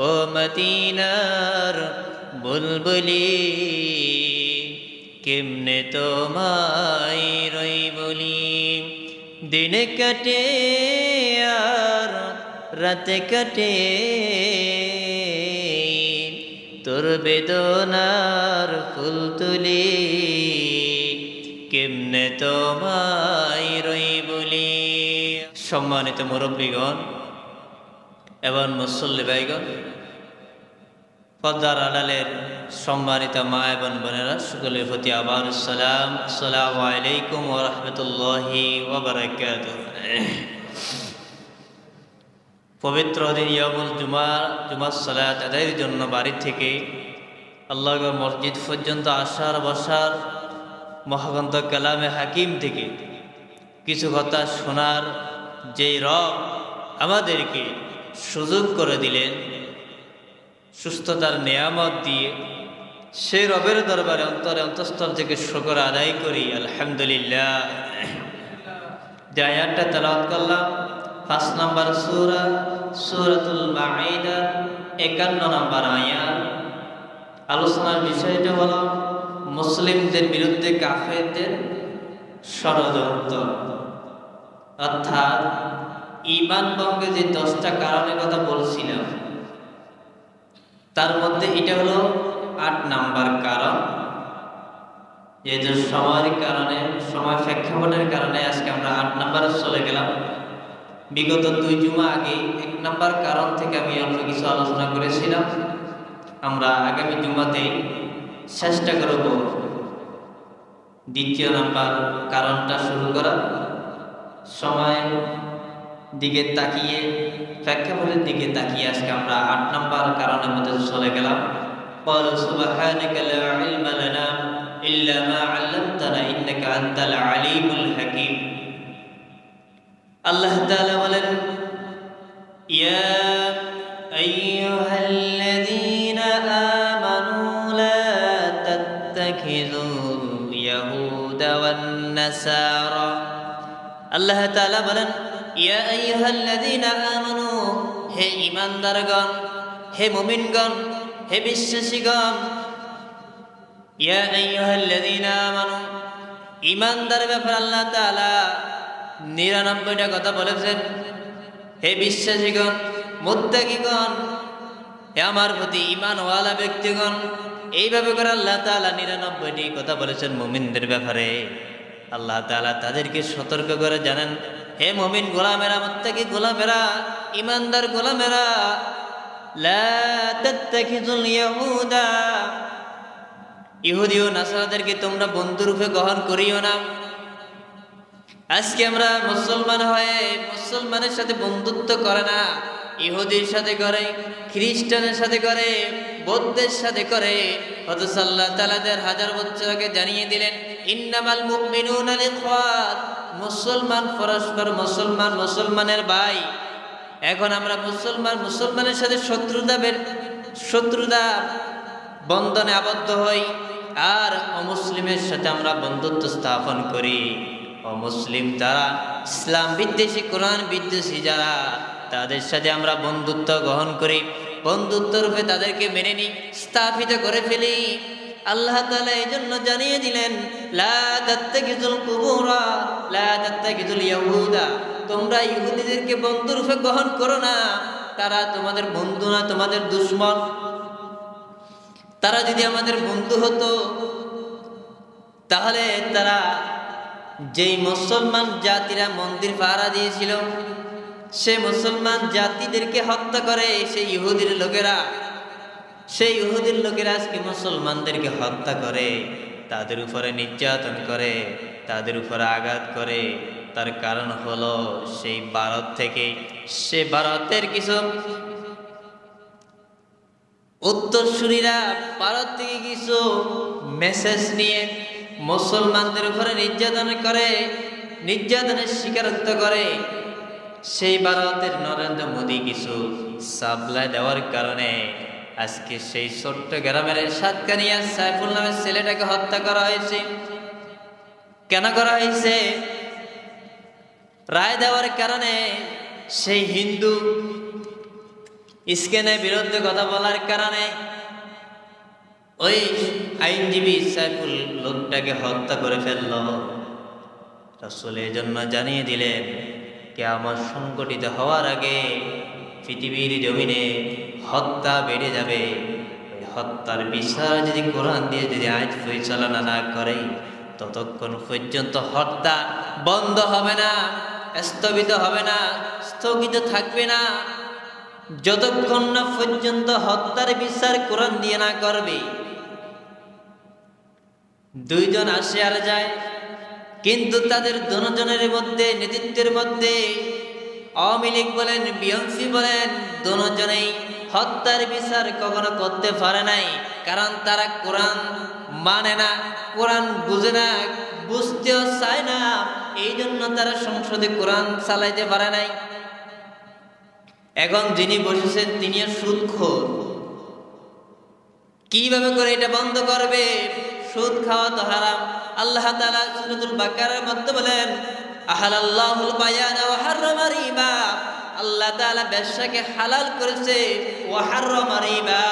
ও মদিনার বুলবুলি কেমনে তোমায় রই বলি দিন কাটে আর রাতে কাটে তোর বেদনার ফুল তুলি কেমনে তোমায় রই বলি। সম্মানিত মুরব্বীগণ এবং মুসল্লি ভাইগণ, পর্দার আড়ালের সম্মানিত মা এবং বোনেরা, সকলের প্রতি আবার সালাম। আসসালামু আলাইকুম ওয়া রাহমাতুল্লাহি ওয়া বারাকাতুহু। পবিত্র দিন ইয়ামুল জুমার সালাত আদায়ের জন্য বাড়ি থেকে আল্লাহর মসজিদ পর্যন্ত আসার বসার মহাগ্রন্থ কালামে হাকিম থেকে কিছু কথা শোনার যেই রব আমাদেরকে সুযোগ করে দিলেন, সুস্থতার নেয়ামত দিয়ে, সেই রবের দরবারে অন্তরে অন্তঃস্থল থেকে শুকর আদায় করি আলহামদুলিল্লাহ। যে আয়াতটা তেলাওয়াত করলাম ৫ নম্বর সূরা সূরাতুল মাঈদা ৫১ নম্বর আয়াত। আলোচনার বিষয়টা হলো মুসলিমদের বিরুদ্ধে কাফেরদের ষড়যন্ত্র, অর্থাৎ ঈমান ভঙ্গে যে 10টা কারণের কথা বলছিলাম তার মধ্যে এটা হলো ৮ নাম্বার কারণ। যে সময়ের কারণে, সময় প্রেক্ষাপটের কারণে আজকে আমরা ৮ নাম্বারে চলে গেলাম। বিগত 2 জুমা আগে 1 নাম্বার কারণ থেকে আমি অল্প কিছু আলোচনা করেছিলাম। আমরা আগামী জুমাতে চেষ্টা করব 2য় নাম্বার কারণটা শুরু করা। সময় দিকে তাকিয়ে, প্রেক্ষাপটের দিকে তাকিয়ে আজকে আমরা ৮ নাম্বার কারণের মধ্যে চলে গেলাম। ক্বালু সুবহানাকা লা ইলমা লানা ইল্লা মা 'আল্লামতানা ইন্নাকা আনতাল আলিমুল হাকীম। আল্লাহ তাআলা বলেন, ইয়া আইয়ুহাল্লাযীনা আমানু লা তাত্তাখিযুল ইয়াহুদা ওয়ান নাসারা। আল্লাহ তাআলা বলেন, ইয়া আইয়ুহাল্লাযীনা আমানু, হে ঈমানদারগণ, হে মুমিনগণ, হে বিশ্বাসীগণ। ইয়া আইয়ুহাল্লাযীনা আমানু, ঈমানদার ব্যাপারে আল্লাহ তাআলা ৯৯টা কথা বলেছেন। হে বিশ্বাসীগণ, মুত্তাকিগণ, হে আমার প্রতি ঈমানওয়ালা ব্যক্তিগণ, এইভাবে করে আল্লাহ তাআলা ৯৯টি কথা বলেছেন মুমিনদের ব্যাপারে। আল্লাহ তাআলা তাদেরকে সতর্ক করে জানেন, হে মুমিন গোলামেরা, মুত্তাকি গোলামেরা, ঈমানদার গোলামেরা, লা তাত্তাখিযুল ইয়াহুদা, ইহুদি ও নাসারাদেরকে তোমরা বন্ধুরূপে গ্রহণ করিও না। আজকে আমরা মুসলমান হয়ে মুসলমানের সাথে বন্ধুত্ব করে না, ইহুদির সাথে করে, খ্রিস্টানের সাথে করে, বৌদ্ধের সাথে করে। অথচ আল্লাহ তাআলা ১,০০০ বছর আগে জানিয়ে দিলেন, ইন্নামাল মুমিনুনা ইখওয়াত, মুসলমান পরস্পর মুসলমান, মুসলমানের ভাই। এখন আমরা মুসলমানের সাথে শত্রুতা বন্ধনে আবদ্ধ হই, আর অমুসলিমের সাথে আমরা বন্ধুত্ব স্থাপন করি। অমুসলিম যারা, ইসলাম বিদ্বেষী, কোরআন বিদ্বেষী যারা, তাদের সাথে আমরা বন্ধুত্ব গ্রহণ করি, বন্ধুত্ব রূপে তাদেরকে মেনে নিই, স্থাপিত করে ফেলি। আল্লাহ তাআলা এই জন্য জানিয়ে দিলেন, লা তাত্তাখিযুল কুবুরা লা তাত্তাখিযুল ইয়াহুদা, তোমরা ইহুদিদেরকে বন্ধুরূপে গ্রহণ করো না। তারা তোমাদের বন্ধু না, তোমাদের দুশমন। তারা যদি আমাদের বন্ধু হতো তাহলে তারা, যেই মুসলমান জাতিরা মন্দির পাহারা দিয়েছিল, সে মুসলমান জাতিদেরকে হত্যা করে সেই ইহুদির লোকেরা আজকে মুসলমানদেরকে হত্যা করে, তাদের উপরে নির্যাতন করে, তাদের উপরে আঘাত করে। তার কারণ হলো সেই ভারতের কিছু উত্তরসূরিরা ভারত থেকে কিছু মেসেজ নিয়ে মুসলমানদের উপরে নির্যাতনের শিকারত্ব করে। সেই ভারতের নরেন্দ্র মোদী কিছু সাপ্লাই দেওয়ার কারণে আজকে সেই ছোট্ট গ্রামের সাতকানিয়া সাইফুল নামের ছেলেটাকে হত্যা করা হয়েছে। কেন করা হয়েছে? রায় দেওয়ার কারণে সেই হিন্দু স্ক্যানের বিরুদ্ধে কথা বলার কারণে ওই আইনজীবী সাইফুল লোকটাকে হত্যা করে ফেলল। রাসূল এই জন্য জানিয়ে দিলেন, কিয়ামত সংঘটিত হওয়ার আগে পৃথিবীর জমিনে হত্যা বেড়ে যাবে। ওই হত্যার বিচার যদি কোরআন দিয়ে যদি আইন পরিচালনা না করে, ততক্ষণ পর্যন্ত হত্যা বন্ধ হবে না, স্থগিত হবে না, স্থগিত থাকবে না, যতক্ষণ না পর্যন্ত হত্যার বিচার কোরআন দিয়ে না করবে। দুইজন আসে আর যায়, কিন্তু তাদের দুজনের মধ্যে, নেতৃত্বের মধ্যে আওয়ামী লীগ বলেন, বিএনপি বলেন, দুজনেই হত্যার বিচার কখনো করতে পারে নাই। কারণ তারা কোরআন মানে না, কোরআন বুঝে না, বুঝতেও চায় না। এই জন্য তারা সংসদে কোরআন চালাইতে পারে নাই। এখন যিনি বসেছেন তিনিও সুদখোর। কিভাবে করে এটা বন্ধ করবে? সুদ খাওয়া তো হারাম। আল্লাহ তাআলা সূরাতুল বাকারার মধ্যে বলেন, আহালাল্লাহুল বায়ানা ওয়া হাররামা রিবা। আল্লাহ তাআলা ব্যবসাকে হালাল করেছে, ওয়া হাররামা রিবা,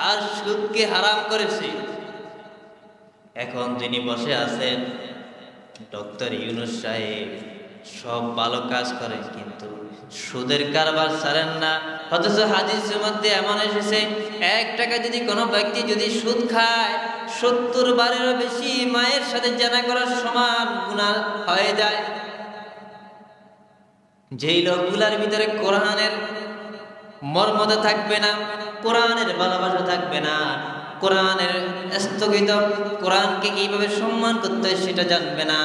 আর সুদকে হারাম করেছে। এখন যিনি বসে আছেন ডক্টর ইউনূস সাহেব, সব ভালো কাজ করেন, কিন্তু সুদের কারবার ছাড়েন না। অথচ হাদিসের মধ্যে এমন এসেছে, 1 টাকা যদি কোনো ব্যক্তি যদি সুদ খায়, 70 বারেরও বেশি মায়ের সাথে জানা করার সমান গুনাহ হয়ে যায়। যেই লোকগুলার ভিতরে কোরআনের মর্মতা থাকবে না, কোরআনের ভালোবাসা থাকবে না, কোরআনের স্থগিত, কোরআনকে কিভাবে সম্মান করতে হয় সেটা জানবে না,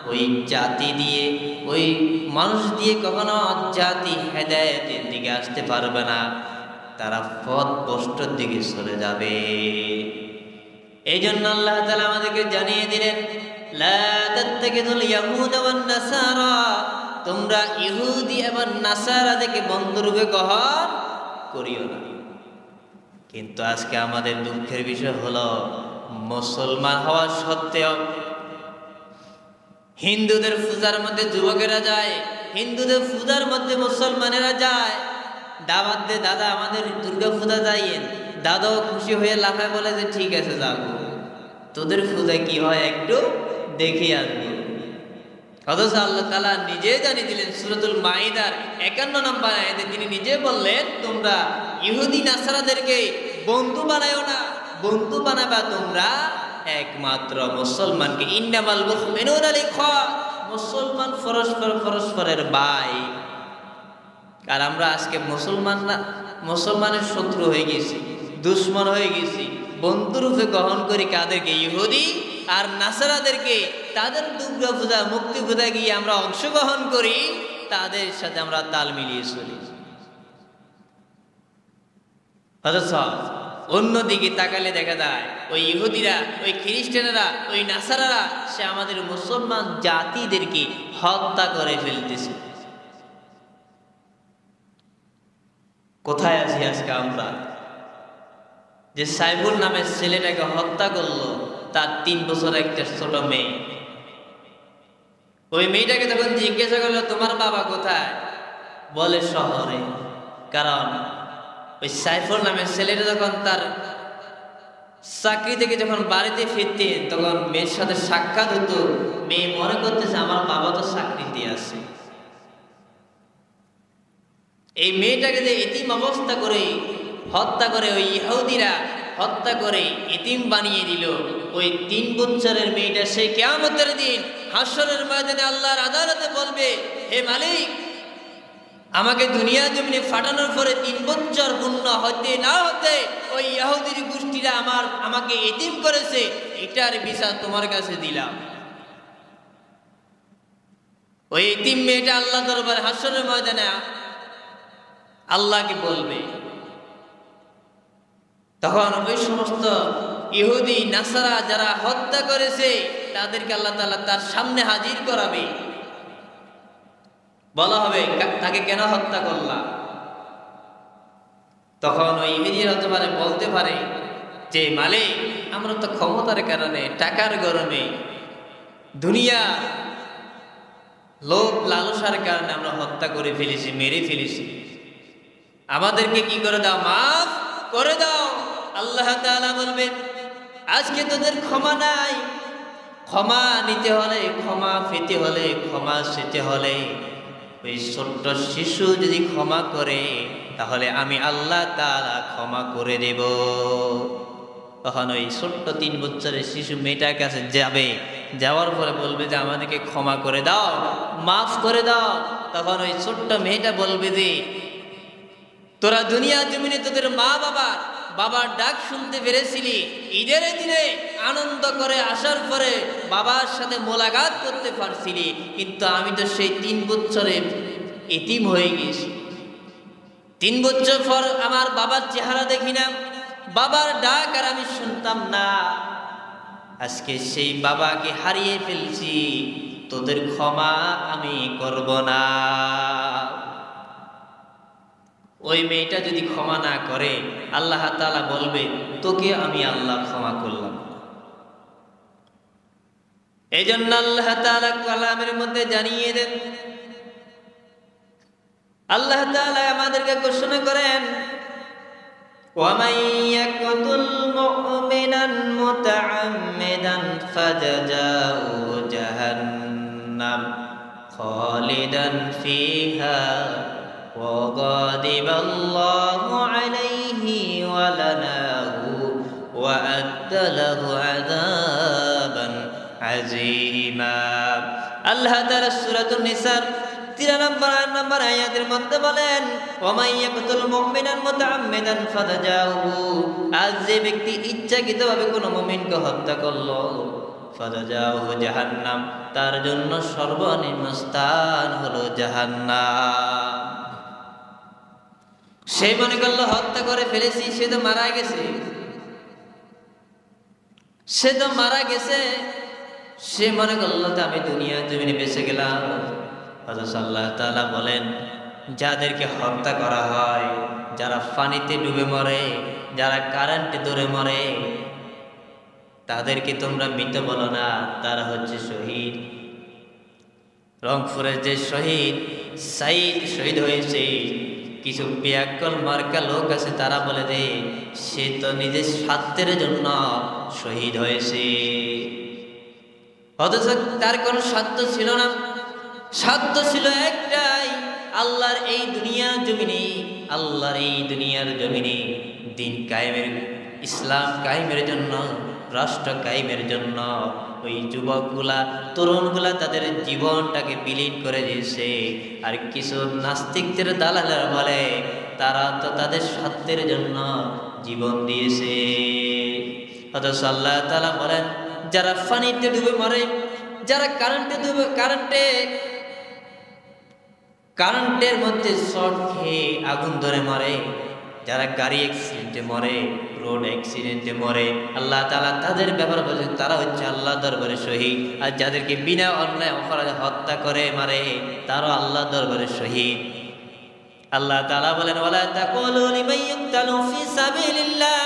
ওই জাতি দিয়ে, ওই মানুষ দিয়ে কখনো জাতি হেদায়েতের দিকে আসতে পারবে না। তারা পথভ্রষ্টর দিকে চলে যাবে। এই জন্য আল্লাহ তাআলা আমাদেরকে জানিয়ে দিলেন, লা তাত্তাকিদুল ইয়াহুদা ওয়ান নাসারা, তোমরা ইহুদি এবং নাসারাদেরকে বন্ধুরূপে গ্রহণ করিও না। কিন্তু আজকে আমাদের দুঃখের বিষয় হলো, মুসলমান হওয়া সত্ত্বেও হিন্দুদের পূজার মধ্যে যুবকেরা যায়, হিন্দুদের পূজার মধ্যে মুসলমানেরা যায়। দাওয়াত দে, দাদা আমাদের দুর্গা পূজা যাইয়েন, দাদাও খুশি হয়ে লাফায় বলে যে ঠিক আছে যাবো, তোদের পূজায় কি হয় একটু দেখে আসবো। অথচ আল্লাহ তাআলা নিজে জানিয়ে দিলেন সূরাতুল মাইদার 51 নম্বর আয়াতে, তিনি নিজে বললেন, তোমরা ইহুদি নাসারাদেরকে বন্ধু বানায়ো না, বন্ধু বানাবা তোমরা একমাত্র মুসলমানকে। ইন্নামাল মুমিনুনা ইখওয়া, মুসলমান পরস্পরের ভাই। আর আমরা আজকে মুসলমানের শত্রু হয়ে গেছি, দুশ্মন হয়ে গেছি। বন্ধুরূপে গ্রহণ করি কাদেরকে? ইহুদি আর নাসারাদেরকে। তাদের দুর্গা পূজা, মুক্তি পূজা গিয়ে আমরা অংশগ্রহণ করি, তাদের সাথে আমরা তাল মিলিয়ে চলি। অথচ অন্যদিকে তাকালে দেখা যায় ওই ইহুদিরা, ওই খ্রিস্টানেরা, ওই নাসারারা সে আমাদের মুসলমান জাতিদেরকে হত্যা করে ফেলতেছে। কোথায় আছি আজকে আমরা? যে সাইফুল নামের ছেলেটাকে হত্যা করলো, তার 3 বছর একটা ছোট মেয়ে। ওই মেয়েটাকে তখন জিজ্ঞাসা করলো, তোমার বাবা কোথায়? বলে শহরে। কারণ ওই সাইফুল নামের ছেলেটা যখন তার চাকরি থেকে যখন বাড়িতে ফিরতেন, তখন মেয়ের সাথে সাক্ষাৎ হতো। মেয়ে মনে করতেছে আমার বাবা তো চাকরিতে আছে। এই মেয়েটাকে যে এতিম অবস্থা করে হত্যা করে, ওই ইহুদিরা হত্যা করে এতিম বানিয়ে দিল। ওই 3 বছরের মেয়েটা সেই কিয়ামতের দিন হাশরের ময়দানে আল্লাহর আদালতে বলবে, হে মালিক, আমাকে দুনিয়া জমিনে ফাটানোর পরে 3 বছর পূর্ণ হতে না হতে ওই ইহুদির গোষ্ঠীরা আমাকে এতিম করেছে, এটার বিচার তোমার কাছে দিলাম। ওই এতিম মেয়েটা আল্লাহ দরবারে হাশরের ময়দানে আল্লাহকে বলবে। তখন ওই সমস্ত ইহুদি নাসারা যারা হত্যা করেছে তাদেরকে আল্লাহ তাআলা তার সামনে হাজির করাবে। বলা হবে, তাকে কেন হত্যা করলা? তখন ওই ইহুদিরা বলতে পারে যে মালিক, আমরা তো ক্ষমতার কারণে, টাকার গরমে, দুনিয়া লোভ লালসার কারণে আমরা হত্যা করে ফেলেছি, মেরে ফেলেছি। আমাদেরকে কি করে দাও, মাফ করে দাও। আল্লাহ তাআলা বলবেন আজকে তোদের ক্ষমা নাই। ক্ষমা নিতে হলে, ক্ষমা পেতে হলে, ক্ষমা পেতে হলে ওই ছোট্ট শিশু যদি ক্ষমা করে তাহলে আমি আল্লাহ তাআলা ক্ষমা করে দেব। তখন ওই ছোট্ট 3 বছরের শিশু মেয়েটার কাছে যাবে, যাওয়ার পরে বলবে যে আমাদেরকে ক্ষমা করে দাও, মাফ করে দাও। তখন ওই ছোট্ট মেয়েটা বলবে যে তোরা দুনিয়া জমিনে তোদের মা বাবার ডাক শুনতে পেরেছিলি, ঈদের দিনে আনন্দ করে আসার পরে বাবার সাথে মোলাকাত করতে পারছিলি, কিন্তু আমি তো সেই 3 বছরে এতিম হয়ে গেছি। 3 বছর পর আমার বাবার চেহারা দেখি না, বাবার ডাক আর আমি শুনতাম না। আজকে সেই বাবাকে হারিয়ে ফেলছি, তোদের ক্ষমা আমি করব না। ওই মেয়েটা যদি ক্ষমা না করে আল্লাহ তাআলা বলবে তোকে আমি আল্লাহ ক্ষমা করলাম। এই জন্য আল্লাহ তাআলা কালামের মধ্যে জানিয়ে দেন, আল্লাহ তাআলা আমাদেরকে ঘোষণা করেন وَمَن يَقْتُلْ مُؤْمِنًا مُتَعَمِّدًا فَجَزَاؤُهُ جَهَنَّمُ خَالِدًا فِيهَا وَغَضِبَ اللَّهُ عَلَيْهِ وَلَعَنَهُ وَأَعَدَّ لَهُ عَذَابًا عَظِيمًا। আল্লাহ তাআলা সূরাতুন নিসার 13 নম্বর আয়াতের মধ্যে বলেন ওয়ামাই ইয়াকতুল মুমিনান মুতাআম্মিদান ফাজাজাহু, আজ যে ব্যক্তি ইচ্ছাকৃতভাবে কোনো মুমিনকে হত্যা করলো, ফাজাজাহু জাহান্নাম, তার জন্য সর্বনিম্ন স্থান হলো জাহান্নাম। সে মনে করলো হত্যা করে ফেলেছি, সে তো মারা গেছে, সে মনে করলো তো আমি দুনিয়া জমিনে বেঁচে গেলাম। অথচ আল্লাহ তাআলা বলেন যাদেরকে হত্যা করা হয়, যারা পানিতে ডুবে মরে, যারা কারেন্টে দৌড়ে মরে, তাদেরকে তোমরা মৃত বলো না, তারা হচ্ছে শহীদ। রংপুরের যে শহীদ সাইদ শহীদ হয়েছে, কিছু বিয়াক্কল মার্কা লোক আছে, তারা বলে দে সে তো নিজের স্বার্থের জন্য শহীদ হয়েছে। অথচ তার কোনো স্বার্থ ছিল না, স্বার্থ ছিল একটাই, আল্লাহর এই দুনিয়ার জমিনে দিন কায়েমের, ইসলাম কায়েমের জন্য, রাষ্ট্র কায়েমের জন্য ওই যুবকগুলা, তরুণগুলা তাদের জীবনটাকে বিলীন করে দিয়েছে। আর কিছু নাস্তিকদের দালালেরা বলে তারা তো তাদের স্বার্থের জন্য জীবন দিয়েছে। অথচ আল্লাহ তাআলা বলেন যারা পানিতে ডুবে মরে, যারা কারেন্টের মধ্যে শর্ট খেয়ে আগুন ধরে মরে, যারা গাড়ি অ্যাক্সিডেন্টে মরে, রোড অ্যাক্সিডেন্টে মরে, আল্লাহ তাআলা তাদের ব্যাপারে বলেন তারা হচ্ছে আল্লাহ দরবারে শহীদ। আর যাদেরকে বিনা অন্যায় অপরাধে হত্যা করে মারে, তারা আল্লাহ দরবারে শহীদ। আল্লাহ তাআলা বলেন ওয়ালা তাকুলু লিমান ইউকতালু ফি সাবিলিল্লাহ,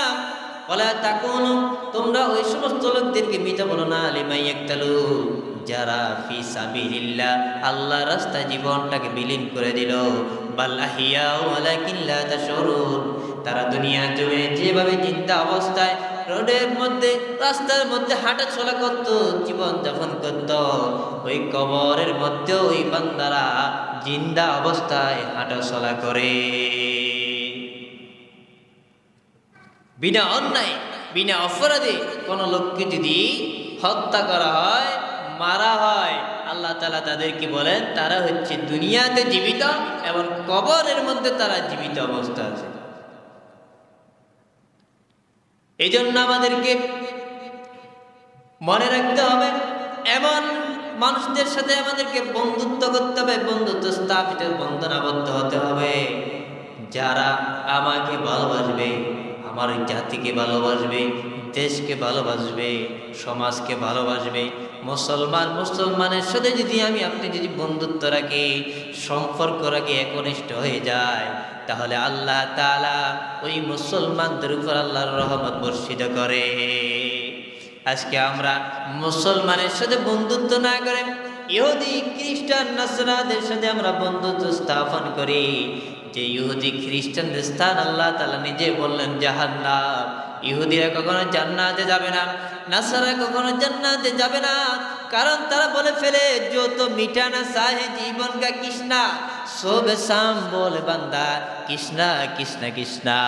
ওয়ালা তাকুলু, তোমরা ওই সমস্ত লোকদেরকে মৃত বলো না, লিমান ইউকতালু, যারা ফি সাবিলিল্লাহ, আল্লাহর রাস্তায় জীবনটাকে বিলীন করে দিল, বাল আহিয়া ওয়ালাকিন লা তাশউরুন, তারা দুনিয়া জুড়ে যেভাবে জিন্দা অবস্থায় রোডের মধ্যে, রাস্তার মধ্যে হাঁটা চলা করত, জীবন যাপন করত, ওই কবরের মধ্যে ওই বান্দারা জিন্দা অবস্থায় হাঁটা চলা করে। বিনা অন্যায়, বিনা অপরাধে কোন লোককে যদি হত্যা করা হয়, মারা হয়, আল্লাহ তাআলা তাদেরকে বলেন তারা হচ্ছে দুনিয়াতে জীবিত এবং কবরের মধ্যে তারা জীবিত অবস্থা আছে। এই জন্য আমাদেরকে মনে রাখতে হবে, এমন মানুষদের সাথে আমাদেরকে বন্ধুত্ব করতে হবে, বন্ধুত্ব স্থাপিত, বন্ধন আবদ্ধ হতে হবে, যারা আমাকে ভালোবাসবে, আমার জাতিকে ভালোবাসবে, দেশকে ভালোবাসবে, সমাজকে ভালোবাসবে। মুসলমানের সাথে যদি আপনি যদি বন্ধুত্ব রাখি, সম্পর্ক রাখি, একনিষ্ঠ হয়ে যায়, তাহলে আল্লাহ তাআলা ওই মুসলমানদের উপর আল্লাহর রহমত বর্ষিত করে। আজকে আমরা মুসলমানের সাথে বন্ধুত্ব না করে ইহুদি, খ্রিস্টান, নাসরাদের সাথে আমরা বন্ধুত্ব স্থাপন করি, যে ইহুদি খ্রিস্টানদের স্থান আল্লাহ তাআলা নিজে বললেন জাহান্নাম। ইহুদিরা কখনো জান্নাতে যাবে না, নাসারা কখনো জান্নাতে যাবে না, কারণ তারা বলে ফেলে যত মিটানা চাহে জীবন কা কৃষ্ণা সোবে শাম বলে বান্দা কৃষ্ণা কৃষ্ণা কৃষ্ণা।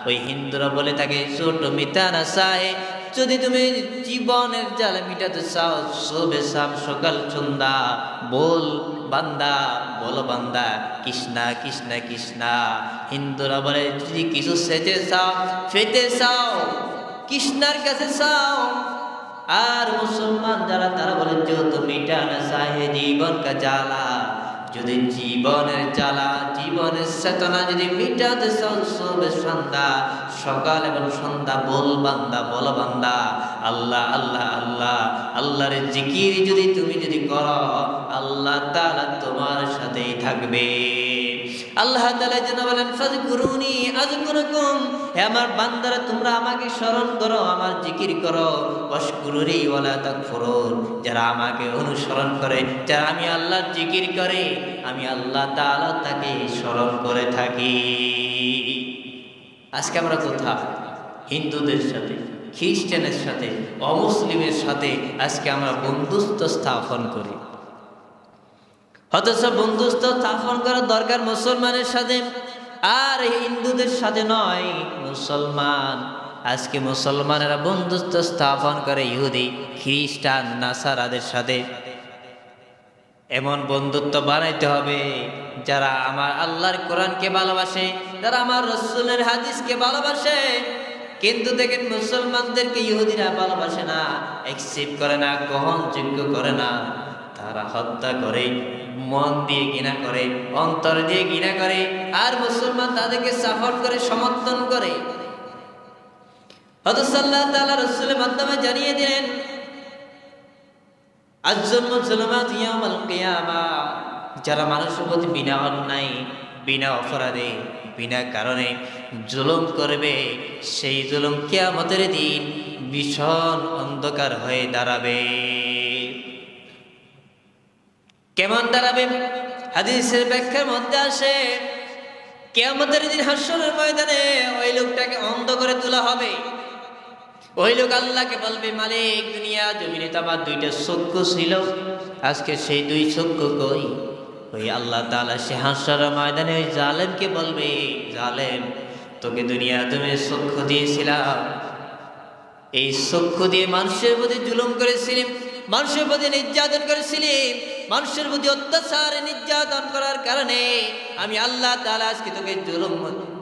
ওই হিন্দুরা বলে থাকে ছোট মিটানা চাহে, যদি তুমি জীবনের জ্বালা মিটাতে চাও সোবে শাম সকাল সন্ধ্যা বল বান্দা, বলো বান্দা কৃষ্ণা কৃষ্ণা কৃষ্ণা। হিন্দুরা বলে যদি কিছু সেতে চাও ফেতে চাও কৃষ্ণার কাছে চাও। আর মুসলমান যারা তারা বলে যত মিটানা চাহে জীবন কা জ্বালা, যদি জীবনের জ্বালা জীবনের চেতনা যদি মিটাতে চাও সবে সন্ধ্যা সকাল এবং সন্ধ্যা বল বান্দা, বলো বান্দা আল্লাহ আল্লাহ আল্লাহ আল্লাহর জিকির যদি তুমি যদি করো আল্লাহ তাআলা তোমার সাথেই থাকবে। আল্লাহ তাআলা যেন বলেন ফাযকুরুনি আযকুরুকুম, হে আমার বান্দারা তোমরা আমাকে স্মরণ করো, আমার জিকির করো। ওয়াশকুরুনি ওয়ালা তাকফুরুন, যারা আমাকে অনুসরণ করে, যারা আমি আল্লাহর জিকির করে, আমি আল্লাহ তাআলা তাকে স্মরণ করে থাকি। আজকে আমরা কোথায়? হিন্দুদের সাথে, খ্রিস্টানের সাথে, অমুসলিমের সাথে আজকে আমরা বন্ধুত্ব স্থাপন করি। অথচ বন্ধুত্ব স্থাপন করার দরকার মুসলমানের সাথে, আর হিন্দুদের সাথে নয়। মুসলমান আজকে মুসলমানেরা বন্ধুত্ব স্থাপন করে ইহুদি খ্রিস্টান নাসারাদের সাথে। এমন বন্ধুত্ব বানাইতে হবে যারা আমার আল্লাহর কোরআনকে ভালোবাসে, যারা আমার রাসূলের হাদিসকে ভালোবাসে। কিন্তু দেখেন মুসলমানদেরকে ইহুদিরা ভালোবাসে না, অ্যাকসেপ্ট করে না, গ্রহণযোগ্য করে না। তারা হত্যা করে, মন দিয়ে ঘৃণা করে, অন্তর দিয়ে ঘৃণা করে, আর মুসলমান তাদেরকে সাপোর্ট করে, সমর্থন করে। হযরত সাল্লাল্লাহু তাআলা রাসূলের মাধ্যমে জানিয়ে দিলেন আয-যুলমু যুলুমাতু ইয়াউমাল কিয়ামা, যারা মানুষের প্রতি বিনা অন্যায়, বিনা অপরাধে, বিনা কারণে জুলুম করবে, সেই জুলুম কিয়ামতের দিন ভীষণ অন্ধকার হয়ে দাঁড়াবে। কেমন দাঁড়াবে? হাদিসের ব্যাখ্যার মধ্যে আসে কিয়ামতের দিন হাসরের ময়দানে ওই লোকটাকে অন্ধ করে তোলা হবে। ওই লোক আল্লাহকে বলবে মালিক দুনিয়া জমিনে তো আমার দুইটা চক্ষু ছিল, আজকে সেই দুই চক্ষু কই? ওই আল্লাহ তাআলা সে হাসরের ময়দানে ওই জালেমকে বলবে জালেম তোকে দুনিয়া তুমি চক্ষু দিয়েছিলাম, এই চক্ষু দিয়ে মানুষের প্রতি জুলুম করেছিলি, মানুষের প্রতি নির্যাতন করেছিলি, মানুষের প্রতি অত্যাচার নির্যাতন করার কারণে আমি আল্লাহ তাআলা আজকে তোকে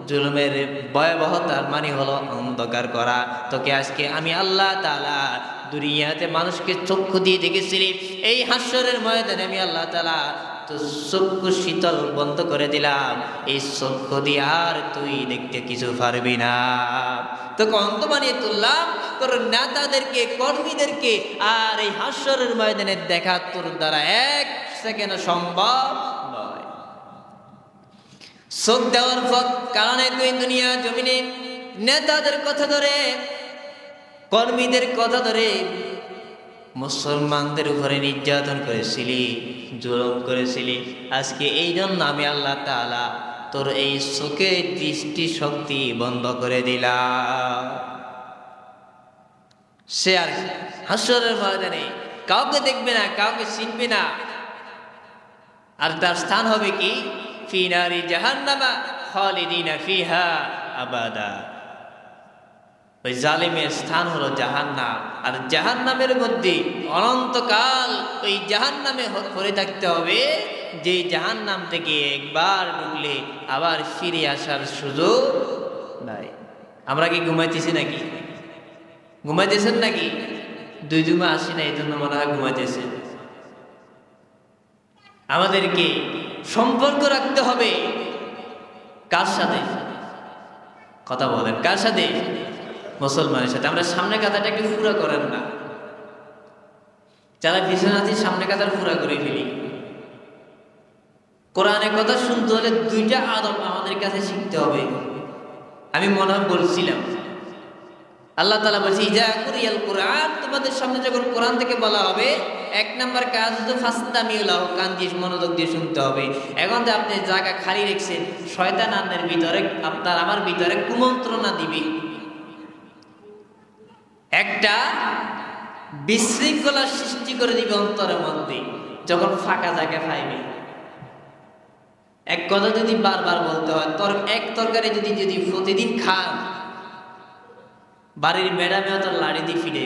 জুলুমের ভয়াবহতার মানে হলো অন্ধকার করা। তোকে আজকে আমি আল্লাহ তাআলা দুনিয়াতে মানুষকে চক্ষু দিয়ে দেখেছিলি, এই হাসরের ময়দানে আমি আল্লাহ তাআলা তো চক্ষু শীতল বন্ধ করে দিলাম, এই চক্ষু দিয়ে আর তুই দেখতে কিছু পারবি না। তোকে অন্ধ বানিয়ে তুললাম, তোর নেতাদেরকে কর্মীদেরকে, আর এই হাসরের ময়দানে দেখা তোর দ্বারা এক সেকেন্ড সম্ভব নয়। চোখ দেওয়ার কারণে তুই দুনিয়া জমিনে নেতাদের কথা ধরে, কর্মীদের কথা ধরে মুসলমানদের উপরে নির্যাতন করেছিলি, জুলুম করেছিলি। আজকে এই জন্য আমি আল্লাহ তাআলা তোর এই চোখের দৃষ্টি শক্তি বন্ধ করে দিলাম। সে আর হাসরের ময়দানে কাউকে দেখবে না, কাউকে চিনবে না, আর তার স্থান হবে কি ফি নারি জাহান্নামা খালিদিনা ফিহা আবাদা। ওই জালিমের স্থান হলো জাহান্নাম, আর জাহান্নামের মধ্যে অনন্তকাল ওই জাহান্নামে পড়ে থাকতে হবে, যে জাহান্নাম থেকে একবার ঢুকলে আবার ফিরে আসার সুযোগ নাই। আমরা কি ঘুমাইতেছি নাকি? ঘুমাইতেছেন নাকি? দুই জুমা আসি না, এই জন্য মনে হয় ঘুমাইতেছেন। আমাদেরকে সম্পর্ক রাখতে হবে কার সাথে? কথা বলেন, কার সাথে? মুসলমানের সাথে। আমরা সামনে কাতারটা একটু পুরা করেন না, যারা পিছনে আছি সামনে কাতার পুরা করে ফেলি। কোরআনের কথা শুনতে হলে দুইটা আদব আমাদের কাছে শিখতে হবে। আমি মনে হয় বলছিলাম আল্লাহ তাআলা বলছে ইজা কুরিয়াল কুরআন, তোমাদের সামনে যখন কোরআন থেকে বলা হবে এক নাম্বার কাজ হচ্ছে ফাস্তামিউলাহ, কান দিয়ে মনোযোগ দিয়ে শুনতে হবে। এখন তো আপনি জায়গা খালি রেখেছেন, শয়তান আপনার ভিতরে আপনার আমার ভিতরে কুমন্ত্রণা দিবে, একটা বিশৃঙ্খলা সৃষ্টি করে দিবে অন্তরের মধ্যে। যখন ফাঁকা জায়গা পাইবে, এক কথা যদি বারবার বলতে হয়, এক তরকারি যদি যদি প্রতিদিন খান, বাড়ির ম্যাডামে তোর লাড়ি দিয়ে ফিরে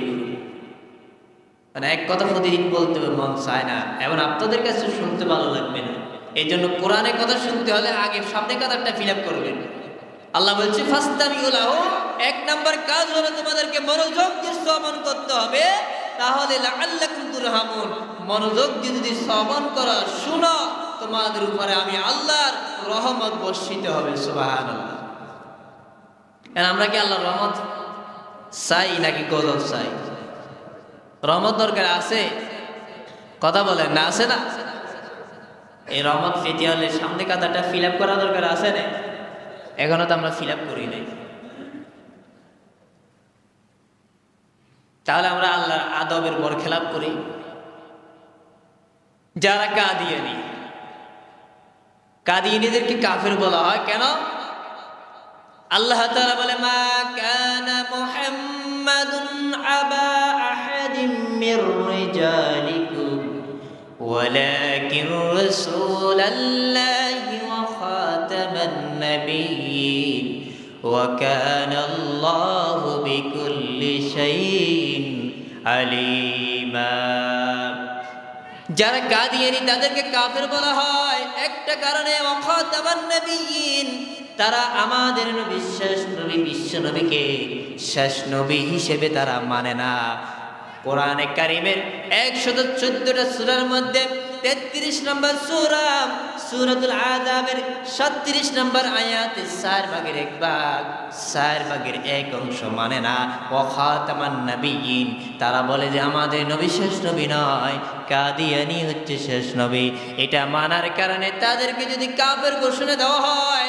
মানে এক কথা প্রতিদিন বলতে মন চায় না, এবং আপনাদের কাছে শুনতে ভালো লাগবে না। এই জন্য কোরআনের কথা শুনতে হলে আগে সামনে কাতারটা ফিল আপ করবেন। আল্লাহ বলছে ফাস্তামিউলাহু, এক নাম্বার কাজ হলো তোমাদেরকে মনোযোগ দিয়ে শ্রবণ করতে হবে, তাহলে লাআল্লাকুম তুরহামুন, মনোযোগ দিয়ে যদি শ্রবণ করা শুনো, তোমাদের উপরে আমি আল্লাহর রহমত বর্ষিত হবে। সুবহানাল্লাহ। আমরা কি আল্লাহর রহমত চাই নাকি গজব চাই? রহমত দরকার আছে, কথা বলেন না, আছে না? এই রহমত পেতে হলে সামনে কাতারটা ফিল আপ করা দরকার আছে না? এখনো তো আমরা ফিল আপ করি নাই। তাহলে আমরা আল্লাহর আদবের বরখেলাপ করি। যারা কাদিয়ানীদেরকে কাফের বলা হয় কেন? আল্লাহ তাআলা বলে মা কানা মুহাম্মাদুন আবা আহাদিম মির রিজালিকুম ওয়ালাকিন রাসূলুল্লাহি ওয়া খাতামান নাবিয়্যিন ওয়া কানা আল্লাহু বিকুল্লি শাইইন আলিমা। যারা কাদিয়ানী তাদেরকে কাফের বলা হয় একটা কারণে, ওয়া খাতামান নাবিয়্যিন, তারা আমাদের নবী শেষ নবী বিশ্ব নবীকে শেষ নবী হিসেবে তারা মানে না। কোরআনে কারীমের 114টা সূরার মধ্যে 33 নম্বর সূরা সূরাতুল আযাবের 37 নম্বর আয়াতে 4 ভাগের 1 অংশ মানে না। ওয়া খাতামান নাবিয়্যিন, তারা বলে যে আমাদের নবী শেষ নবী নয়, কাদিয়ানী হচ্ছে শেষ নবী। এটা মানার কারণে তাদেরকে যদি কাফের ঘোষণা দেওয়া হয়,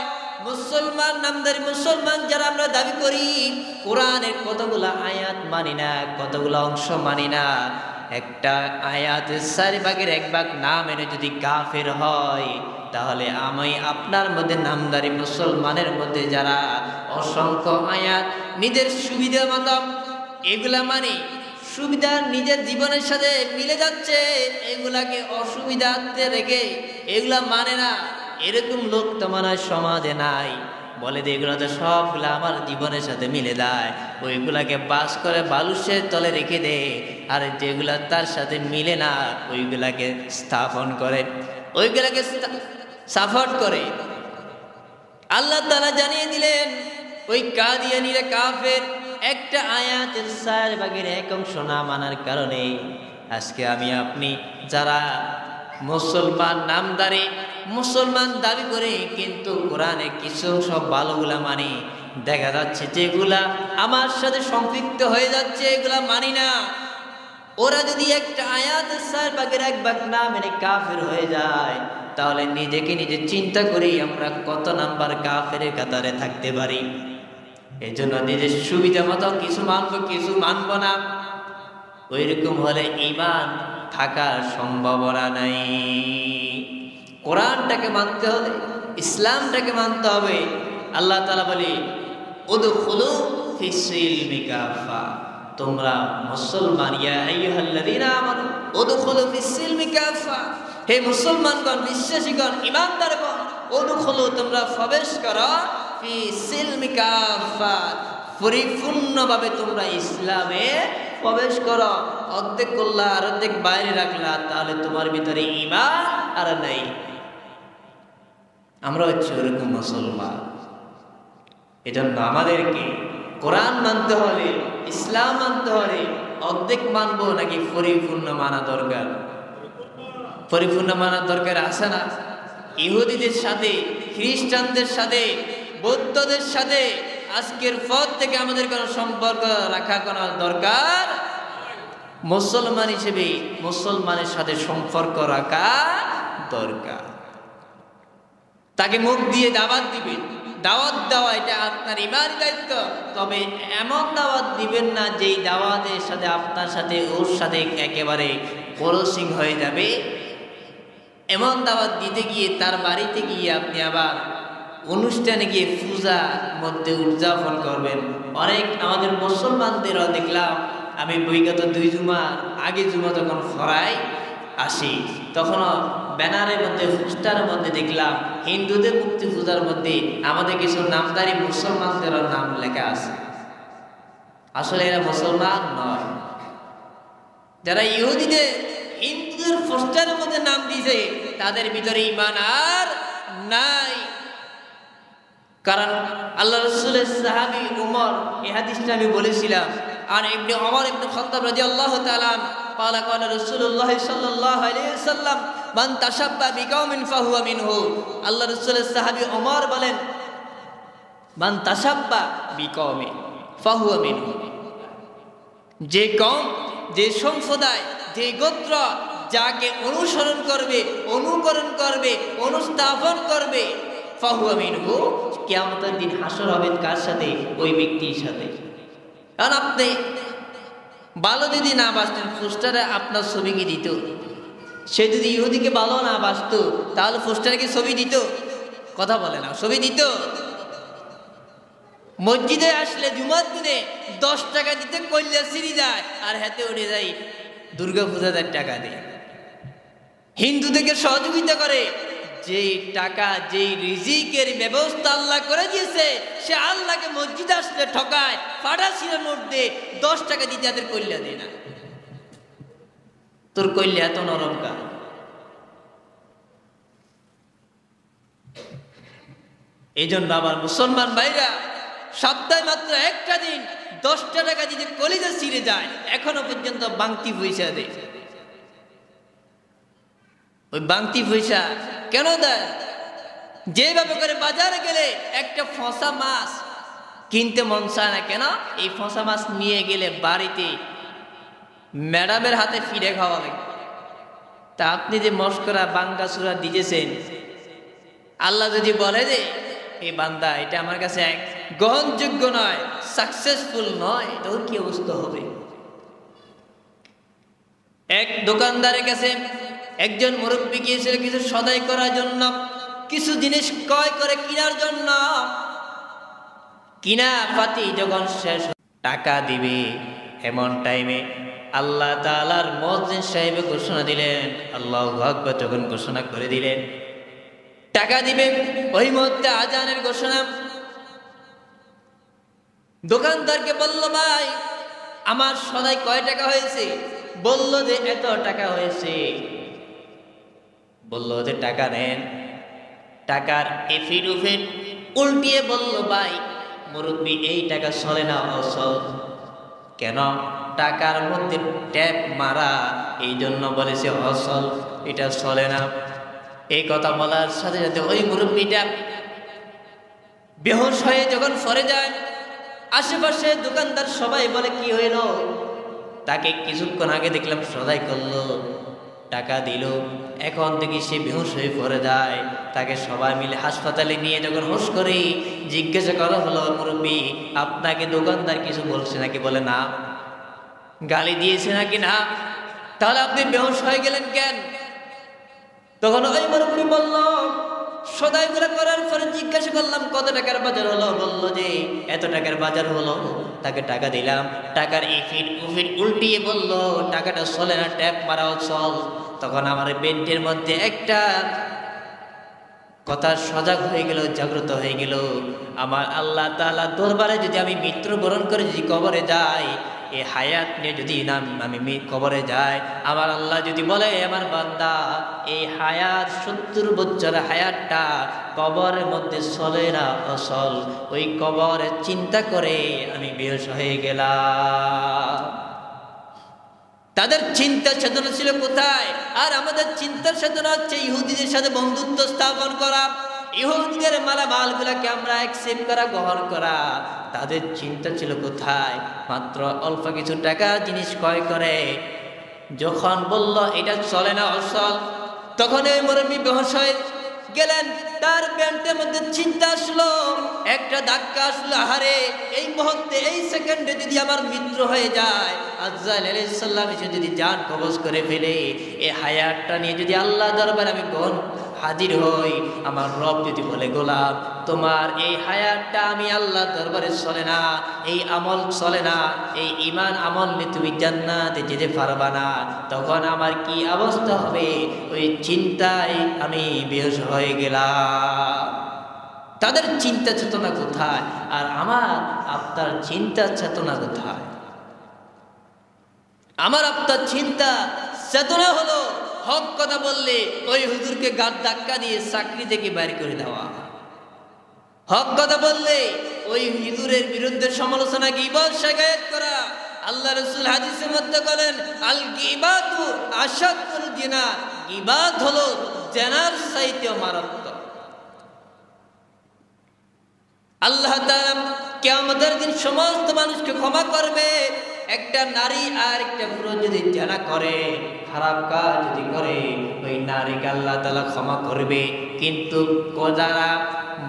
মুসলমান নামদারি মুসলমান যারা আমরা দাবি করি, কোরআনের কতগুলো আয়াত মানি না, কতগুলো অংশ মানি না, একটা আয়াতের 4 ভাগের 1 ভাগ না মেনে যদি কাফের হয়, তাহলে আমি আপনার মধ্যে নামদারি মুসলমানের মধ্যে যারা অসংখ্য আয়াত নিজের সুবিধা মতো এগুলা মানে, সুবিধা নিজের জীবনের সাথে মিলে যাচ্ছে, এগুলাকে অসুবিধাতে রেখে এগুলা মানে না, এরকম লোক তোমার সমাজে নাই। বলে যে এগুলো তো সবগুলো আমার জীবনের সাথে মিলে দেয়, ওইগুলাকে বাস করে বালুশের তলে রেখে দেয়, আর যেগুলা তার সাথে মিলে না ওইগুলাকে স্থাপন করে, ওইগুলাকে সাপোর্ট করে। আল্লাহ তাআলা জানিয়ে দিলেন ওই কাদিয়ানীরা কাফের একটা আয়াতের 4 ভাগের 1 অংশ না মানার কারণে আজকে আমি আপনি যারা মুসলমান নামদারি মুসলমান দাবি করে কিন্তু কোরআনে কিছু সব ভালোগুলা মানি, দেখা যাচ্ছে যেগুলা আমার সাথে সম্পৃক্ত হয়ে যাচ্ছে এগুলা মানি না। ওরা যদি একটা আয়াতের 4 ভাগের 1 ভাগ না মেনে কাফের হয়ে যায়, তাহলে নিজেকে নিজে চিন্তা করি আমরা কত নাম্বার কাফের কাতারে থাকতে পারি। এই জন্য নিজের সুবিধা মতো কিছু মানবো কিছু মানবো না, ওইরকম হলে ঈমান থাকার সম্ভাবনা নাই। কোরআনটাকে মানতে হলে, ইসলামটাকে মানতে হবে। আল্লাহ তাআলা বলে উদখুলু ফিস সিলমি কাফা, তোমরা মুসলমান, ইয়া আইয়ুহাল্লাযীনা আমানু উদখুলু ফিস সিলমি কাফা, হে মুসলমানগণ, বিশ্বাসীগণ, ঈমানদারগণ, উদখুলু, তোমরা প্রবেশ করো, ফিস সিলমি কাফা, পরিপূর্ণভাবে তোমরা ইসলামে প্রবেশ করো। অর্ধেক করলা আর অর্ধেক বাইরে রাখলা, তাহলে তোমার ভিতরে ঈমান আর নাই। আমরা হচ্ছে ওরকম মুসলমান। এজন্য আমাদেরকে কোরআন মানতে হলে, ইসলাম মানতে হলে অর্ধেক মানবো নাকি পরিপূর্ণ মানা দরকার? পরিপূর্ণ মানার দরকার আছে না? ইহুদিদের সাথে, খ্রিস্টানদের সাথে, বৌদ্ধদের সাথে আজকের পর থেকে আমাদের কোনো সম্পর্ক রাখা কোনো দরকার? মুসলমান হিসেবে মুসলমানের সাথে সম্পর্ক রাখা দরকার। তাকে মুখ দিয়ে দাওয়াত দিবেন, দাওয়াত দেওয়া এটা আপনার ইমানি দায়িত্ব। তবে এমন দাওয়াত দিবেন না যেই দাওয়াতের সাথে আপনার সাথে ওর সাথে একেবারে ক্রসিং হয়ে যাবে, এমন দাওয়াত দিতে গিয়ে তার বাড়িতে গিয়ে আপনি আবার অনুষ্ঠানে গিয়ে পূজার মধ্যে উদযাপন করবেন। অনেক আমাদের মুসলমানদেরও দেখলাম, আমি বিগত 2 জুমা আগে জুমা যখন ফরাই আসি তখনও ব্যানারের মধ্যে পোস্টারের মধ্যে দেখলাম হিন্দুদের মুক্তি পূজার মধ্যে আমাদের কিছু নামদারি মুসলমানদেরও নাম লেখা আছে। আসলে এরা মুসলমান নয়, যারা ইহুদিদের হিন্দুদের পোস্টারের মধ্যে নাম দিয়েছে তাদের ভিতরে ঈমান আর নাই। কারণ আল্লাহ রাসূলের সাহাবী উমর, এই হাদিসটা আমি বলেছিলাম, আর ইবনে ওমর ইবনে খাত্তাব রাদিয়াল্লাহু তাআলা قال قال رسول الله صلى الله عليه وسلم من تشبه بقوم فهو منه। আল্লাহ রাসূলের সাহাবী ওমর বলেন, মান তাশাব্বা বিকওমি ফাহুয়া মিনহু, যে কওম, যে সম্প্রদায়, যে গোত্র যাকে অনুসরণ করবে, অনুকরণ করবে, অনুস্থাপন করবে, ফাহুয়া মিনহু, কিয়ামতের দিন হাসর হবে কার সাথে? ওই ব্যক্তির সাথে। কারণ আপনি ভালো যদি না বাসতেন, পোস্টারে আপনার ছবি কি দিত? সে যদি ইহুদিকে ভালো না বাসত তাহলে পোস্টারে কি ছবি দিত? কথা বলে না, ছবি দিত? মসজিদে আসলে জুমার দিনে 10 টাকা দিতে কল্যা সিঁড়ি যায়, আর হাতে উঠে যায় দুর্গা পূজাদের টাকা দিয়ে। হিন্দুদেরকে সহযোগিতা করে, যেই টাকা, যেই রিজিকের ব্যবস্থা আল্লাহ করে দিয়েছে, সে আল্লাহকে মসজিদে আসলে ঠকায়, ফাটা ছিঁড়ে নোট দিয়ে 10 টাকা দিতে তাদের কল্যা দেয় না। তোর কল্যা এত নরম কা? এই জন্য আবার মুসলমান ভাইরা সপ্তাহে মাত্র একটা দিন 10 টাকা দিতে কলিজা ছিঁড়ে যায়, এখনো পর্যন্ত বাংতি পয়সা দেয়। ওই বাংতি পয়সা কেন দেয়? যেভাবে করে বাজারে গেলে একটা ফসা মাছ কিনতে মন চায় না কেন? এই ফসা মাছ নিয়ে গেলে বাড়িতে ম্যাডামের হাতে ফিরে খাওয়া লাগে। তা আপনি যে মস্করা বাঙ্গাসুরা দিয়েছেন, আল্লাহ যদি বলে যে এই বান্দা এটা আমার কাছে গ্রহণযোগ্য নয়, সাকসেসফুল নয়, তখন কি অবস্থা হবে? এক দোকানদারের কাছে একজন মুরব্বী গিয়েছিল কিছু সদাই করার জন্য, কিছু জিনিস ক্রয় করে কেনার জন্য। কিনা পাতি যখন শেষ, টাকা দিবে এমন টাইমে আল্লাহ তাআলার মুয়াজ্জিন সাহেব ঘোষণা দিলেন, আল্লাহু আকবার যখন ঘোষণা করে দিলেন টাকা দিবে, ওই মুহূর্তে আজানের ঘোষণা। দোকানদারকে বলল, ভাই আমার সদাই কয় টাকা হয়েছে? বলল যে এত টাকা হয়েছে। বলল যে টাকা নেন। টাকার এফিট উফিট উল্টিয়ে বলল, ভাই মুরব্বী এই টাকা চলে না, অচল। কেন? টাকার মধ্যে ট্যাপ মারা, এই জন্য বলেছে অচল, এটা চলে না। এই কথা বলার সাথে সাথে ওই মুরব্বীটা বেহুশ হয়ে যখন সরে যায়, আশেপাশে দোকানদার সবাই বলে কি হইল? তাকে কিছুক্ষণ আগে দেখলাম সদাই করলো, টাকা দিল, এখন থেকে সে বেহুশ হয়ে পড়ে যায়। তাকে সবাই মিলে হাসপাতালে নিয়ে যখন হুশ করে জিজ্ঞাসা করা হলো, মুরব্বী আপনাকে দোকানদার কিছু বলছে নাকি? বলে না। গালি দিয়েছে নাকি? না। তাহলে আপনি বেহুশ হয়ে গেলেন কেন? তখন ওই মুরব্বী বলল, সদাইগুলো করার পরে জিজ্ঞাসা করলাম কত টাকার বাজার হলো? বলল যে এত টাকার বাজার হলো। তাকে টাকা দিলাম, টাকার ইফিট উফিট উল্টিয়ে বলল টাকাটা চলে না, ট্যাপ মারাও চল। তখন আমার বেন্টের মধ্যে একটা কথা সজাগ হয়ে গেল, জাগ্রত হয়ে গেল। আমার আল্লাহ তাআলা দরবারে যদি আমি মৃত্যুবরণ করে যদি কবরে যাই, এই হায়াত নিয়ে যদি আমি কবরে যাই, আমার আল্লাহ যদি বলে আমার বান্দা এই হায়াত 70 বছর হায়াতটা কবরের মধ্যে চলে না, অচল, ওই কবরের চিন্তা করে আমি বেহুশ হয়ে গেলাম। তাদের চিন্তা চেতনা ছিল কোথায়? আর আমাদের চিন্তার চেতনা হচ্ছে ইহুদিদের সাথে বন্ধুত্ব স্থাপন করা, ইহুদিদের মালামালগুলোকে আমরা অ্যাকসেপ্ট করা, গ্রহণ করা। তাদের চিন্তা ছিল কোথায়? মাত্র অল্প কিছু টাকা জিনিস ক্রয় করে। যখন বলল এটা চলে না, অচল, তখন এই মুরব্বী বেহুশ হয়ে গেলেন। তার প্যান্টের মধ্যে চিন্তা আসলো, একটা ধাক্কা আসলো, আহারে এই মুহূর্তে এই সেকেন্ডে যদি আমার মৃত্যু হয়ে যায়, আজরাইল আলাইহিস সালাম এসে যদি জান কবজ করে ফেলে, এই হায়াতটা নিয়ে যদি আল্লাহ দরবারে আমি হাজির হই, আমার রব যদি বলে গোলাম তোমার এই হায়াতটা আমি আল্লাহ দরবারে চলে না, এই আমল চলে না, এই ঈমান আমল নিয়ে তুমি জান্নাতে যেতে পারবা না, তখন আমার কি অবস্থা হবে? ওই চিন্তায় আমি বেহুশ হয়ে গেলাম। তাদের চিন্তা চেতনা কোথায়, আর আমার আপনার চিন্তা চেতনা কোথায়? আমার আপনার চিন্তা চেতনা হলো হক কথা বললে ওই হুজুরকে গাদ ধাক্কা দিয়ে চাকরি থেকে বাইর করে দেওয়া, হক কথা বললে ওই হুজুরের বিরুদ্ধে সমালোচনা গীবত শিকায়ত করা। আল্লাহ রাসূল হাদিসের মধ্যে বলেন আল গীবাতু আশাদুল জিনা, গীবত হলো জিনার চাইতেও মারাত্মক। আল্লাহ তাআলা কিয়ামতের দিন সমস্ত মানুষকে ক্ষমা করবে। একটা নারী আর একটা পুরুষ যদি জিনা করে, খারাপ কাজ যদি করে, ওই নারীকে আল্লাহ তাআলা ক্ষমা করবে, কিন্তু যারা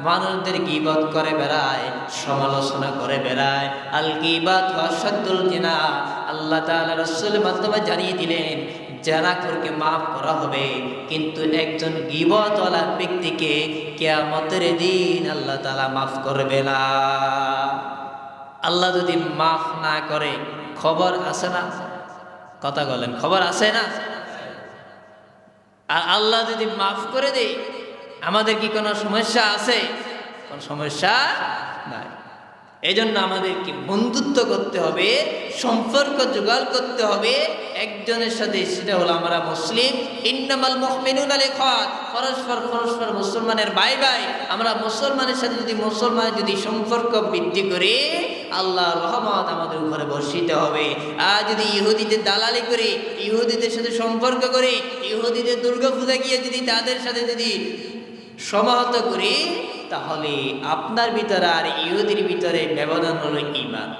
মানুষদের গীবত করে বেড়ায়, সমালোচনা করে বেড়ায়, আল গীবাত ওয়া আশাদুল জিনা, আল্লাহ তাআলা রাসূলের মাধ্যমে জানিয়ে দিলেন জিনাখোরকে মাফ করা হবে, কিন্তু একজন গীবতওয়ালা ব্যক্তিকে কিয়ামতের দিন আল্লাহ তাআলা মাফ করবে না। আল্লাহ যদি মাফ না করে খবর আছে না? কথা বলেন, খবর আছে না? আর আল্লাহ যদি মাফ করে দেয়, আমাদের কি কোনো সমস্যা আছে? কোন সমস্যা নাই। এই জন্য আমাদেরকে বন্ধুত্ব করতে হবে, সম্পর্ক জোগাড় করতে হবে একজনের সাথে, সেটা হলো আমরা মুসলিম। ইন্নামাল মুমিনুনা ইখওয়াত, পরস্পর মুসলমানের ভাই ভাই। আমরা মুসলমানের সাথে যদি সম্পর্ক বৃদ্ধি করি, আল্লাহর রহমত আমাদের উপরে বর্ষিত হবে। আর যদি ইহুদিদের দালালি করি, ইহুদিদের সাথে সম্পর্ক করি, ইহুদিদের দুর্গা পূজা গিয়ে যদি তাদের সাথে যদি সমাহত করি, তাহলে আপনার ভিতরে আর ইহুদির ভিতরে ব্যবধান হলো ঈমান।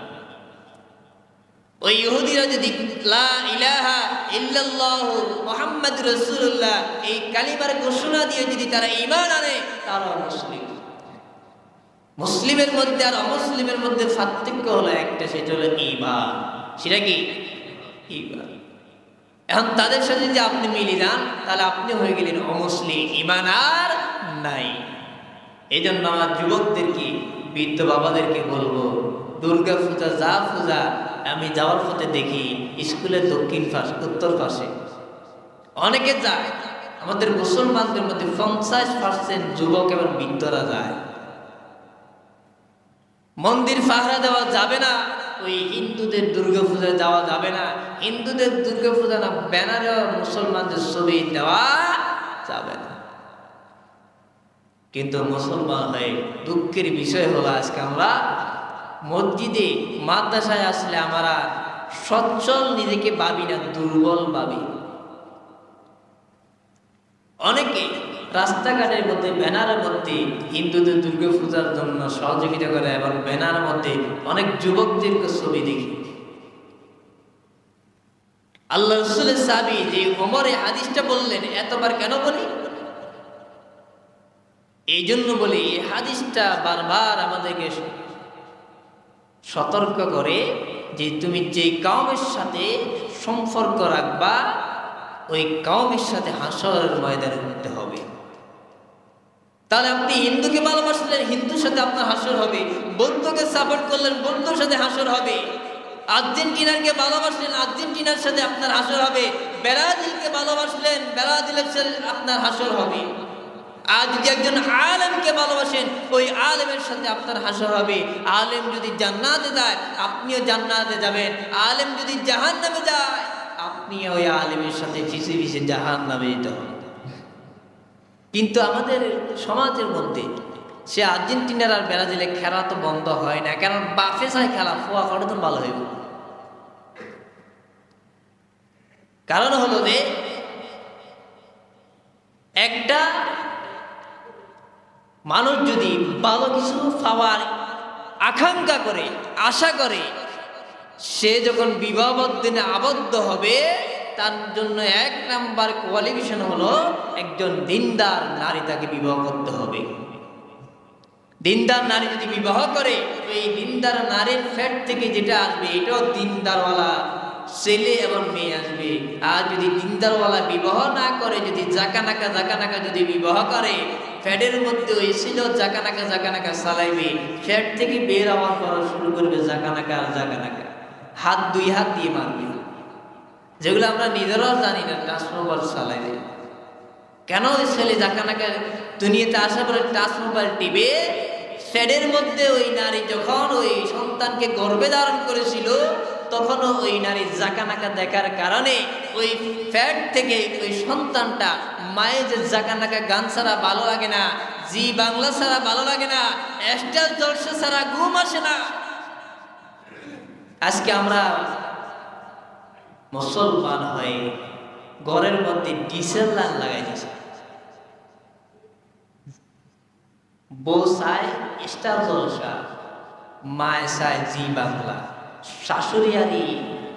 ওই ইহুদিরা যদি লা ইলাহা ইল্লাল্লাহু মুহাম্মাদুর রাসূলুল্লাহ এই কালিমার ঘোষণা দিয়ে যদি তারা ঈমান আনে, তারা মুসলিম। মুসলিমের মধ্যে আর অমুসলিমের মধ্যে পার্থক্য হলো একটা, সেটা হলো ঈমান। সেটা কি? ঈমান। এখন তাদের সাথে যদি আপনি মিলে যান, তাহলে আপনি হয়ে গেলেন অমুসলিম, ঈমান আর নাই। এই জন্য আমার যুবকদেরকে, বৃদ্ধ বাবাদেরকে বলবো, দুর্গা পূজা যা পূজা আমি যাওয়ার পথে দেখি স্কুলের দক্ষিণ পাশে, উত্তর পাশে অনেকে যায়। আমাদের মুসলমানদের মধ্যে 50% যুবক এবং বৃদ্ধরা যায়। মন্দির পাহারা দেওয়া যাবে না, ওই হিন্দুদের দুর্গা পূজায় যাওয়া যাবে না। হিন্দুদের দুর্গা পূজা না ব্যানারে মুসলমানদের ছবি দেওয়া যাবে না। কিন্তু মুসলমান হয়ে দুঃখের বিষয় হলো আজকে আমরা মসজিদে মাদ্রাসায় আসলে আমরা সচ্ছল নিজেকে ভাবি না, দুর্বল ভাবি। অনেকে রাস্তাঘাটের মধ্যে ব্যানারের মধ্যে হিন্দুদের দুর্গা পূজার জন্য সহযোগিতা করে, এবং ব্যানারের মধ্যে অনেক যুবকদেরকে ছবি দেখি। আল্লাহ রাসূলের সাহাবী যে ওমর এই হাদিসটা বললেন, এতবার কেন বলি? এই জন্য বলি, এই হাদিসটা বারবার আমাদেরকে সতর্ক করে যে তুমি যে কওমের সাথে সম্পর্ক রাখবা, ওই কওমের সাথে হাসরের ময়দানে উঠতে হবে। তাহলে আপনি হিন্দুকে ভালোবাসলেন, হিন্দুর সাথে আপনার হাসর হবে। বৌদ্ধকে সাপোর্ট করলেন, বৌদ্ধর সাথে হাসর হবে। আর্জেন্টিনাকে ভালোবাসলেন, আর্জেন্টিনার সাথে আপনার হাসর হবে। ব্রাজিলকে ভালোবাসলেন, ব্রাজিলের সাথে আপনার হাসর হবে। আর যদি একজন আলেমকে ভালোবাসেন, ওই আলেমের সাথে আপনার হাসর হবে। আলেম যদি জান্নাতে যায়, আপনিও জান্নাতে যাবেন। আলেম যদি জাহান্নামে যায়, আপনি ওই আলেমের সাথে পিছে পিছে জাহান্নামে যেতে হবে। কিন্তু আমাদের সমাজের মধ্যে সে আর্জেন্টিনার আর ব্রাজিলে খেলা তো বন্ধ হয় না, কারণ বাফে চাই খেলা ফোয়া করে তো ভালো হইব। কারণ হলো যে একটা মানুষ যদি ভালো কিছু পাওয়ার আকাঙ্ক্ষা করে, আশা করে, সে যখন বিবাহ বন্ধনে আবদ্ধ হবে, তার জন্য 1 নাম্বার কোয়ালিফিকেশন হলো একজন দিনদার নারী তাকে বিবাহ করতে হবে। দিনদার নারী যদি বিবাহ করে, এই দিনদার নারীর ফ্যাট থেকে যেটা আসবে এটাও দিনদারওয়ালা ছেলে এবং মেয়ে আসবে। আর যদি দিনদারওয়ালা বিবাহ না করে, যদি জাকানাকা যদি বিবাহ করে, ফ্যাটের মধ্যে ওই ছিল জাকানাকা চালাইবে, ফ্যাট থেকে বের হওয়ার পর শুরু করবে জাকানাকা হাত 2 হাত দিয়ে মারবে, যেগুলো আমরা নিজেরাও জানি না। ট্রান্সফর্মার চালাইবে কেন? ওই ছেলে জাকানাকা দুনিয়াতে আসার পরে ট্রান্সফর্মার টিপে ফ্যাটের মধ্যে ওই নারী যখন ওই সন্তানকে গর্ভে ধারণ করেছিল, তখনও ওই নারী জাকানাকা দেখার কারণে ওই ফ্যাট থেকে ওই সন্তানটা মায়ের যে জাকানাকা গান ছাড়া ভালো লাগে না, জি বাংলা ছাড়া ভালো লাগে না, স্টার জলসা ছাড়া ঘুম আসে না। আজকে আমরা মুসলমান হয়ে ঘরের মধ্যে ডিজেল লাইন লাগাই দিয়েছি। বউ চায় স্টার জলসা, মায় চায় জি বাংলা, শাশুড়ি আরি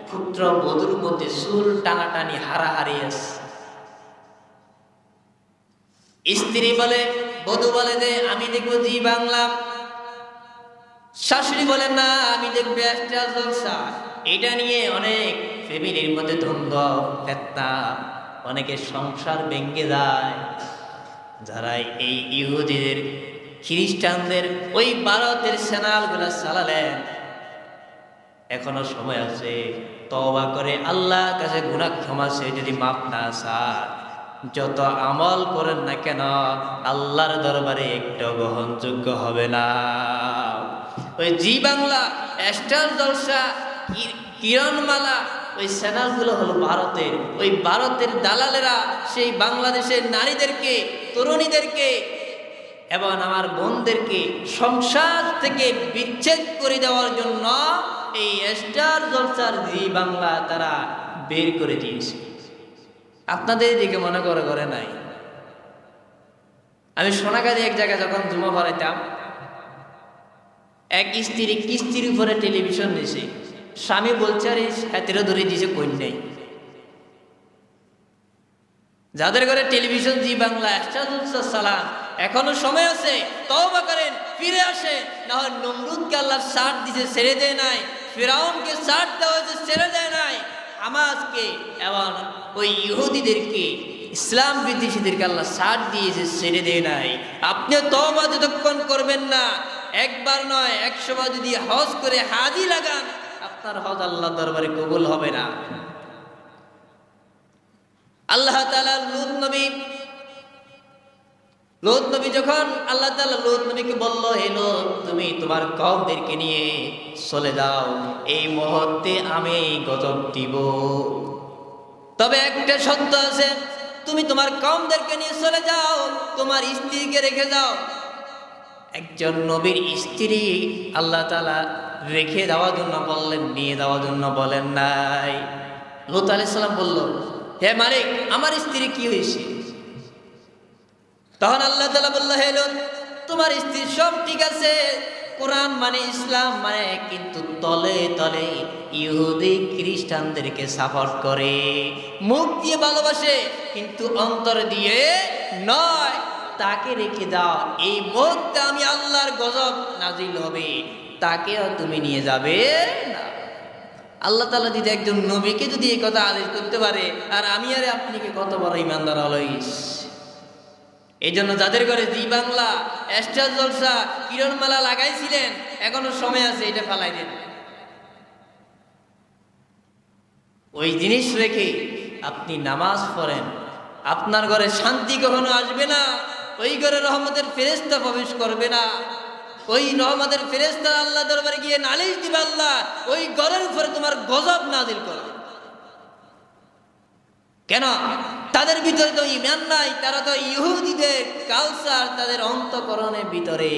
পুত্র বধূর মধ্যে চুল টানাটানি হারাহারি আছে। স্ত্রী বলে, বধূ বলে যে আমি দেখবো জি বাংলা, শাশুড়ি বলে না আমি দেখবো স্টার জলসা। এটা নিয়ে অনেক ফ্যামিলির মধ্যে দ্বন্দ্ব ফেতনা, অনেকের সংসার ভেঙে যায়। যারা এই ইহুদিদের খ্রিস্টানদের ওই ভারতের চ্যানেলগুলো চালালেন, এখনো সময় আছে, তওবা করে আল্লাহর কাছে গুনাহ ক্ষমা চেয়ে যদি মাফ না চান, যত আমল করেন না কেন আল্লাহর দরবারে একটু গ্রহণযোগ্য হবে না। ওই জি বাংলা, স্টার জলসা, কিরণমালা, ওই চ্যানেলগুলো হলো ভারতের। ওই ভারতের দালালেরা সেই বাংলাদেশের নারীদেরকে, তরুণীদেরকে এবং আমার বোনদেরকে সংসার থেকে বিচ্ছেদ করে দেওয়ার জন্য এই স্টার জলসার জি বাংলা তারা বের করে দিয়েছে। আপনাদের দিকে মনে করে নাই। আমি সোনাগাজী এক জায়গায় যখন জুমা পড়াইতাম, এক স্ত্রী কিস্তির উপরে টেলিভিশন দিছে, স্বামী বলছে আর হাতেরও ধরে দিয়েছে কই নাই। যাদের ঘরে টেলিভিশন জি বাংলা, স্টার জলসা সালাম, এখনো সময় আছে, তওবা করেন, ফিরে আসে। না হয় নমরুদকে আল্লাহ সাথ দিছে, ছেড়ে দেয় নাই, ফিরাউনকে সাথ দেওয়া হয়েছে, ছেড়ে দেয় নাই, হামাসকে এবং ওই ইহুদিদেরকে, ইসলাম বিদ্বেষীদেরকে আল্লাহ সাথ দিয়েছে, ছেড়ে দেয় নাই। আপনি তওবা যতক্ষণ করবেন না, একবার নয় 100 বার যদি হজ করে হাজি লাগান, আপনার হজ আল্লাহ দরবারে কবুল হবে না। আল্লাহ তাআলা লূত নবী যখন আল্লাহ তাআলা লূত নবীকে বলল, হে লূত, তুমি তোমার কওমদেরকে নিয়ে চলে যাও, এই মুহূর্তে আমি গজব দিব। তবে একটা শর্ত আছে, তুমি তোমার কওমদেরকে নিয়ে চলে যাও, তোমার স্ত্রীকে রেখে যাও। একজন নবীর স্ত্রী আল্লাহ তাআলা রেখে দেওয়ার জন্য বললেন, নিয়ে যাওয়ার জন্য বলেন নাই। লূত আলাইহিস সালাম বলল, হে মালিক, আমার স্ত্রী কি হয়েছে? তখন আল্লাহ তাআলা বলল, হে লূত, তোমার স্ত্রী সব ঠিক আছে, কোরআন মানে, ইসলাম মানে, কিন্তু তলে তলে ইহুদি খ্রিস্টানদেরকে সাপোর্ট করে, মুখ দিয়ে ভালোবাসে কিন্তু অন্তর দিয়ে নয়। তাকে রেখে দাও, এই মুহূর্তে আমি আল্লাহর গজব নাজিল হবে, তাকেও তুমি নিয়ে যাবে না। আল্লাহ তাআলা যদি একজন নবীকে যদি এই কথা আদেশ করতে পারে, আর আমি আর আপনি কি কত বড় ইমানদার হইস। এই জন্য যাদের ঘরে জি বাংলা, স্টার জলসা, কিরণমালা লাগাইছিলেন, এখনো সময় আছে, এটা ফালাই দেন। ওই জিনিস রেখে আপনি নামাজ পড়েন, আপনার ঘরে শান্তি কখনো আসবে না, ওই ঘরে রহমতের ফেরেশতা প্রবেশ করবে না। ওই রহমতের ফেরেশতা আল্লাহ দরবারে গিয়ে নালিশ দিবে, আল্লাহ ওই ঘরের উপরে তোমার গজব নাজিল করবে। কেন? তাদের ভিতরে তো ঈমান নাই, তারা তো ইহুদিদের কালচার তাদের অন্তঃকরণের ভিতরে।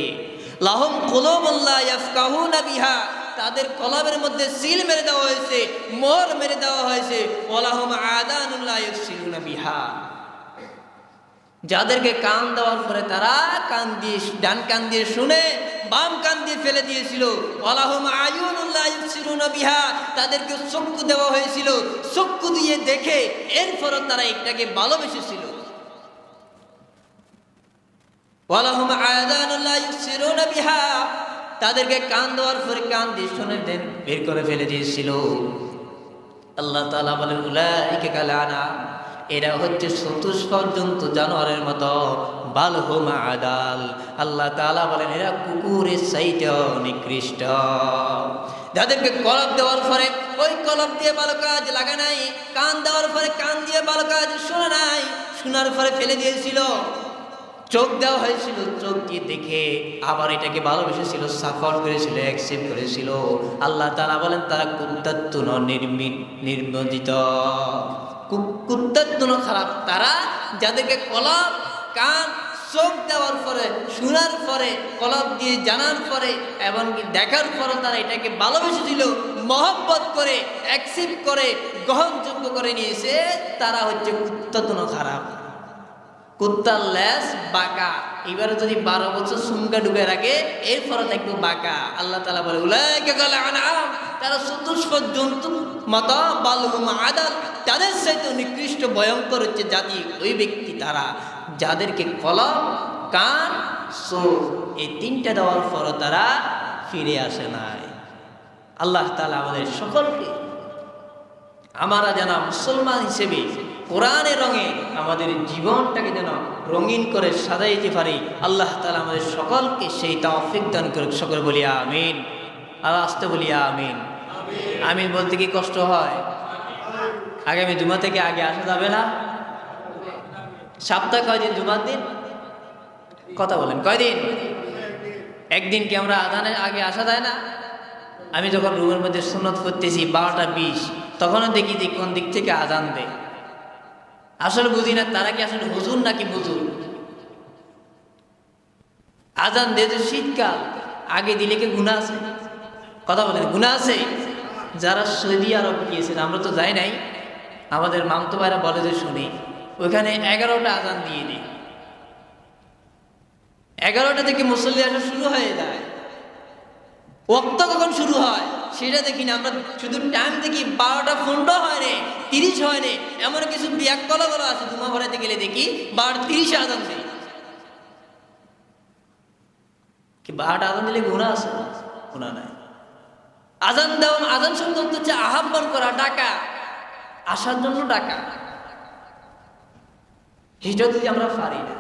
লাহুম কুলুবুন লা ইয়াফকাহুনা বিহা, তাদের কলবের মধ্যে সিল মেরে দেওয়া হয়েছে, মোহর মেরে দেওয়া হয়েছে। ওয়ালাহুম আযানুন লা ইয়াফসিলুনা বিহা, যাদেরকে কান দেওয়ার পরে তারা কান দিয়ে, ডান কান দিয়ে শুনে বাম কান দিয়ে ফেলে দিয়েছিল। ওয়ালাহুম আয়ুনুন লা ইবসিরুনা ইউবসিরুনা বিহা, তাদেরকে চক্ষু দেওয়া হয়েছিল, চক্ষু দিয়ে দেখে এরপরও তারা এটাকে ভালোবেসেছিল। ওয়ালাহুম আযানুন লা ইউবসিরুনা বিহা, তাদেরকে কান দেওয়ার পরে কান দিয়ে শুনে দেন বের করে ফেলে দিয়েছিল। আল্লাহ তাআলা বলেন উলাইকা কাল আনআম, এরা হচ্ছে চতুষ্পদ জন্তু জানোয়ারের মতো, বালহুম আদাল, আল্লাহ তাআলা বলেন এরা কুকুরের চাইতেও নিকৃষ্ট। যাদেরকে কলব দেওয়ার পরে ওই কলব দিয়ে ভালো কাজ লাগে নাই, কান দেওয়ার পরে কান দিয়ে ভালো কাজ শোনে নাই, শোনার পরে ফেলে দিয়েছিল, চোখ দেওয়া হয়েছিল, চোখ দিয়ে দেখে আবার এটাকে ভালোবেসেছিল, সাপোর্ট করেছিল, অ্যাকসেপ্ট করেছিল। আল্লাহ তাআলা বলেন তারা কুত্তাতুন নির্মজিত, কুত্তাতুন খারাপ তারা, যাদেরকে কলব কান চোখ দেওয়ার পরে, শোনার পরে, কলব দিয়ে জানার পরে এমনকি দেখার পরে তারা এটাকে ভালোবেসেছিল, মহব্বত করে, অ্যাকসেপ্ট করে, গ্রহণযোগ্য করে নিয়েছে, তারা হচ্ছে কুত্তাতুন খারাপ। কুত্তার লেজ বাঁকা, এবারে যদি 12 বছর সুমকা ঢুকে রাখে এরপরে দেখবো বাঁকা। আল্লাহ তাআলা বলে উলাইকা কাল আনআম, তারা চতুষ্পদ জন্তুর মতো, বালহুম আদাল, তাদের চাইতে নিকৃষ্ট ভয়ঙ্কর হচ্ছে জাতি ওই ব্যক্তি তারা, যাদেরকে কলব কান চোখ এই 3টা দেওয়ার পরও তারা ফিরে আসে নাই। আল্লাহ তাআলা আমাদের সকলকে, আমরা যেন মুসলমান হিসেবে কোরআনের রঙে আমাদের জীবনটাকে যেন রঙিন করে সাজাইতে পারি, আল্লাহ তাআলা আমাদের সকলকে সেই তৌফিক দান করুক। সকলে বলি আমিন, আর আসতে বলি আমিন। আমিন বলতে কি কষ্ট হয়? আগামী জুমা থেকে আগে আসা যাবে না? সপ্তাহে কয়দিন জুমার দিন? কথা বলেন, কয়দিন? একদিন কি আমরা আজানের আগে আসা যায় না? আমি যখন রুমের মধ্যে সুন্নত করতেছি 12টা 20, তখনও দেখি যে কোন দিক থেকে আজান দেয়, আসলে বুঝি না তারা কি আসলে হুজুর নাকি বুজুর। আজান দিয়ে যে শীতকাল, আগে দিলে কি গুনাহ আছে? কথা বলেন, গুনাহ আছে? যারা সৌদি আরব গিয়েছেন, আমরা তো যাই নাই, আমাদের মামতো ভাইরা বলে যে শুনি, ওইখানে 11টা আজান দিয়ে দেয়, 11টা থেকে মুসল্লি আসা শুরু হয়ে যায়। ওয়াক্ত কখন শুরু হয় সেটা দেখি না, আমরা শুধু টাইম দেখি 12টা 15 হয় রে, 30 হয় রে, এমন কিছু বিয়াকলা আছে জুমা পড়াতে গেলে দেখি 12টা 30 আজান দেয়। কি 12টা আজান দিলে গুনাহ আছে? গুনাহ নাই। আজান দেওয়া, আজান শব্দ হচ্ছে আহ্বান করা, ডাকা, আসার জন্য ডাকা, সেটা যদি আমরা পারি না,